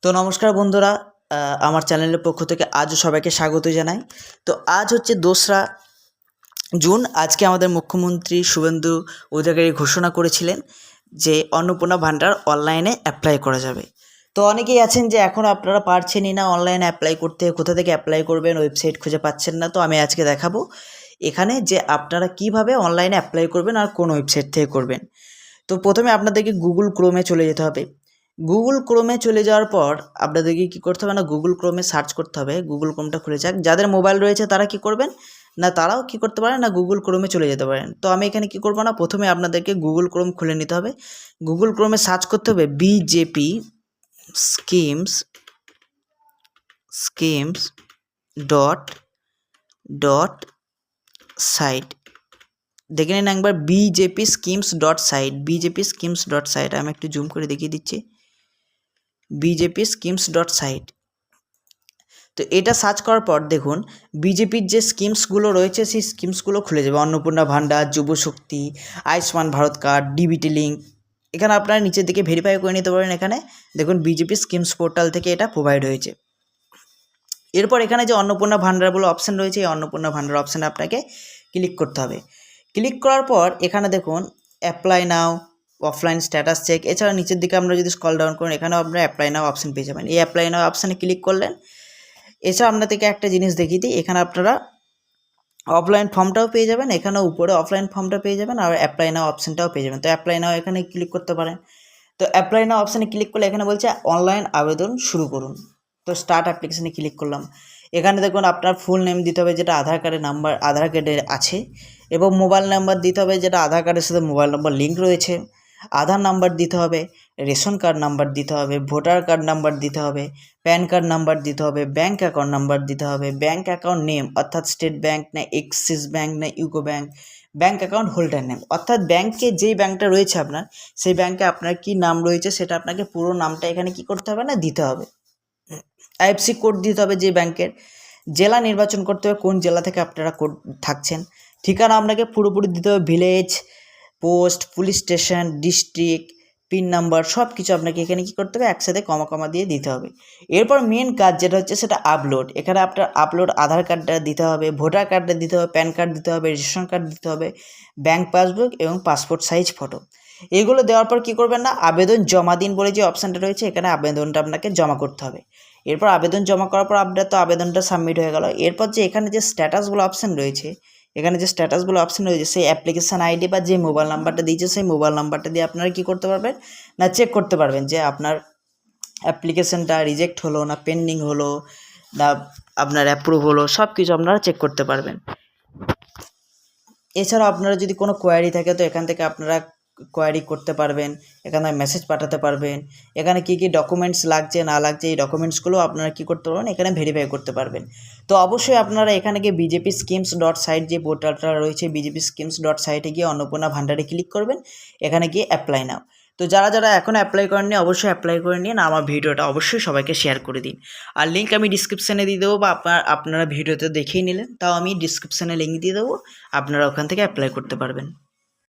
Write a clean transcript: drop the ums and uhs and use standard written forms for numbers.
তো নমস্কার বন্ধুরা, আমার চ্যানেলের পক্ষ থেকে আজও সবাইকে স্বাগত জানাই। তো আজ হচ্ছে 2রা জুন। আজকে আমাদের মুখ্যমন্ত্রী শুভেন্দু অধিকারী ঘোষণা করেছিলেন যে অন্নপূর্ণা ভাণ্ডার অনলাইনে অ্যাপ্লাই করা যাবে। তো অনেকেই আছেন যে এখন আপনারা পারছেনই না অনলাইনে অ্যাপ্লাই করতে, কোথা থেকে অ্যাপ্লাই করবেন, ওয়েবসাইট খুঁজে পাচ্ছেন না। তো আমি আজকে দেখাবো এখানে যে আপনারা কিভাবে অনলাইনে অ্যাপ্লাই করবেন আর কোন ওয়েবসাইট থেকে করবেন। তো প্রথমে আপনাদেরকে গুগল ক্রোমে চলে যেতে হবে। গুগল ক্রোমে চলে যাওয়ার পর আপনাদেরকে কী করতে হবে না, গুগল ক্রোমে সার্চ করতে হবে। গুগল ক্রোমটা খুলে যাক। যাদের মোবাইল রয়েছে তারা কি করবেন না, তারাও কি করতে পারেন না, গুগল ক্রোমে চলে যেতে পারেন। তো আমি এখানে কি করব না, প্রথমে আপনাদেরকে গুগল ক্রোম খুলে নিতে হবে। গুগল ক্রোমে সার্চ করতে হবে BJP schemes schemes dot dot site. দেখে নিন একবার BJP schemes dot site, BJP schemes dot site. আমি একটু জুম করে দেখিয়ে দিচ্ছি, বিজেপি স্কিমস ডট সাইট। তো এটা সার্চ করার পর দেখুন বিজেপির যে স্কিমসগুলো রয়েছে সেই স্কিমসগুলো খুলে যাবে। Annapurna Bhandar, Yuvashakti, Ayushman Bharat card, DBT link. এখানে আপনারা নিচের দিকে ভেরিফাই করে নিতে পারেন। এখানে দেখুন বিজেপি স্কিমস পোর্টাল থেকে এটা প্রোভাইড হয়েছে। এরপর এখানে যে অন্নপূর্ণা ভাণ্ডার বলে অপশান রয়েছে, এই অন্নপূর্ণা ভাণ্ডার অপশানে আপনাকে ক্লিক করতে হবে। ক্লিক করার পর এখানে দেখুন apply now, offline status check. এছাড়া নিচের দিকে আমরা যদি স্ক্রল ডাউন করেন এখানেও আপনারা অ্যাপ্লাই নাও অপশান পেয়ে যাবেন। এই অ্যাপ্লাই নাও অপশানে ক্লিক করলেন। এছাড়া আপনাদেরকে একটা জিনিস দেখিয়ে দিই, এখানে আপনারা অফলাইন ফর্মটাও পেয়ে যাবেন, এখানে উপরে অফলাইন ফর্মটা পেয়ে যাবেন আর অ্যাপ্লাই নাও অপশানটাও পেয়ে যাবেন। তো অ্যাপ্লাই নাও এখানে ক্লিক করতে পারেন। তো অ্যাপ্লাই নাও অপশানে ক্লিক করলে এখানে বলছে অনলাইন আবেদন শুরু করুন। তো স্টার্ট অ্যাপ্লিকেশানে ক্লিক করলাম। এখানে দেখুন আপনার ফুল নেম দিতে হবে যেটা আধার কার্ডের নাম্বার আধার কার্ডে আছে, এবং মোবাইল নাম্বার দিতে হবে যেটা আধার কার্ডের সাথে মোবাইল নাম্বার লিঙ্ক রয়েছে, আধার নাম্বার দিতে হবে, রেশন কার্ড নাম্বার দিতে হবে, ভোটার কার্ড নাম্বার দিতে হবে, প্যান কার্ড নাম্বার দিতে হবে, ব্যাঙ্ক অ্যাকাউন্ট নাম্বার দিতে হবে, ব্যাঙ্ক অ্যাকাউন্ট নেম অর্থাৎ স্টেট ব্যাঙ্ক না এক্সিস ব্যাঙ্ক না UCO bank, bank account holder name অর্থাৎ ব্যাঙ্কে যেই ব্যাঙ্কটা রয়েছে আপনার, সেই ব্যাঙ্কে আপনার কী নাম রয়েছে সেটা আপনাকে পুরো নামটা এখানে কি করতে হবে না, দিতে হবে। আইএফসি কোড দিতে হবে যে ব্যাংকের, জেলা নির্বাচন করতে হবে কোন জেলা থেকে আপনারা কোড থাকছেন, ঠিকানা আপনাকে পুরোপুরি দিতে হবে, village, post, police station, district, pin number সব কিছু আপনাকে এখানে কী করতে হবে একসাথে কমা কমা দিয়ে দিতে হবে। এরপর মেন কাজ যেটা হচ্ছে সেটা আপলোড। এখানে আপনার আপলোড আধার কার্ডটা দিতে হবে, ভোটার কার্ডটা দিতে হবে, প্যান কার্ড দিতে হবে, রেশন কার্ড দিতে হবে, ব্যাঙ্ক পাসবুক এবং পাসপোর্ট সাইজ ফটো। এগুলো দেওয়ার পর কী করবেন না, আবেদন জমা দিন বলে যে অপশানটা রয়েছে এখানে আবেদনটা আপনাকে জমা করতে হবে। এরপর আবেদন জমা করার পর আপনার তো আবেদনটা সাবমিট হয়ে গেল। এরপর যে এখানে যে স্ট্যাটাসগুলো অপশান রয়েছে, এখানে যে স্ট্যাটাসগুলো অপশান রয়েছে সেই অ্যাপ্লিকেশান আইডি বা যে মোবাইল নাম্বারটা দিয়েছে সেই মোবাইল নাম্বারটা দিয়ে আপনারা কী করতে পারবেন না, চেক করতে পারবেন যে আপনার অ্যাপ্লিকেশানটা রিজেক্ট হলো না পেন্ডিং হলো না আপনার অ্যাপ্রুভ হলো, সব কিছু আপনারা চেক করতে পারবেন। এছাড়াও আপনারা যদি কোনো কোয়ারি থাকে তো এখান থেকে আপনারা কোয়ারি করতে পারবেন, এখানে মেসেজ পাঠাতে পারবেন, এখানে কী কী ডকুমেন্টস লাগছে না লাগছে এই ডকুমেন্টসগুলো আপনারা কী করতে পারবেন এখানে ভেরিফাই করতে পারবেন। তো অবশ্যই আপনারা এখানে গিয়ে বিজেপি স্কিমস ডট সাইট যে পোর্টালটা রয়েছে বিজেপি স্কিমস ডট সাইটে গিয়ে অন্নপূর্ণা ভাণ্ডারে ক্লিক করবেন, এখানে গিয়ে অ্যাপ্লাই নাও। তো যারা যারা এখনও অ্যাপ্লাই করেননি অবশ্যই অ্যাপ্লাই করে নিন, আমার ভিডিওটা অবশ্যই সবাইকে শেয়ার করে দিন। আর লিঙ্ক আমি ডিসক্রিপশানে দিয়ে দেবো, বা আপনারা ভিডিওতে দেখেই নিলেন তাও আমি ডিসক্রিপশানে লিঙ্ক দিয়ে দেবো, আপনারা ওখান থেকে অ্যাপ্লাই করতে পারবেন।